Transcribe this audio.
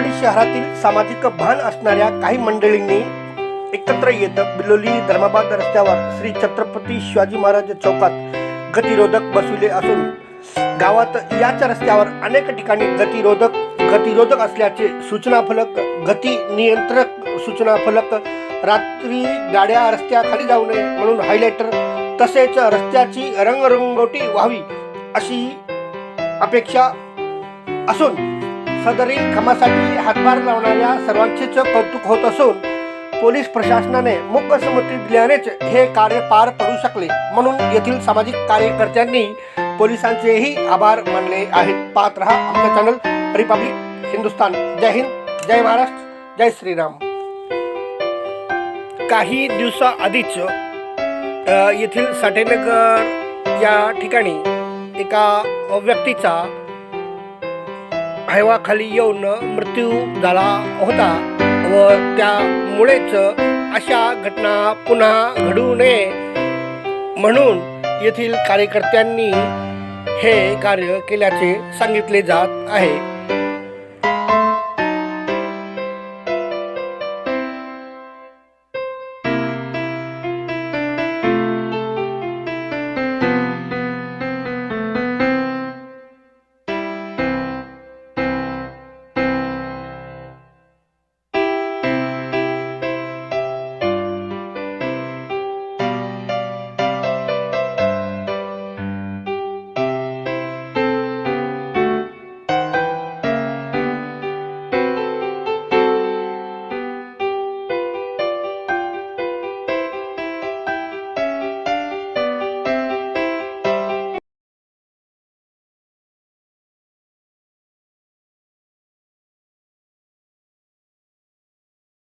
नरवाडी शहरातील सामाजिक भान असणाऱ्या काही मंडळींनी एकत्र येत बिलोली धर्माबाद रस्त्यावर श्री छत्रपती शिवाजी महाराज चौकात गतिरोधक बसविले असून गावात याच रस्त्यावर अनेक ठिकाणी गतिरोधक असल्याचे सूचना फलक, गती नियंत्रक सूचना फलक, रात्री गाड्या रस्त्याखाली जाऊ नये म्हणून हायलाइटर, तसेच रस्त्याची रंगरंगोटी व्हावी अशी अपेक्षा असून सदरील कामासाठी हातभार लावणाऱ्या सर्वांचेच कौतुक होत असून पोलीस प्रशासनाने मूकसंमती दिल्यानेच हे कार्य पार पडू शकले, म्हणून येथील सामाजिक कार्यकर्त्यांनी पोलिसांचेही आभार मानले आहेत. पाहत रहा आमचा चॅनल रिपब्लिक हिंदुस्तान. जय हिंद, जय महाराष्ट्र, जय श्रीराम. काही दिवसाआधीच येथील साठेनगर या ठिकाणी एका व्यक्तीचा हैवाखाली येऊन मृत्यू झाला होता व त्यामुळेच अशा घटना पुन्हा घडू नये म्हणून येथील कार्यकर्त्यांनी हे कार्य केल्याचे सांगितले जात आहे.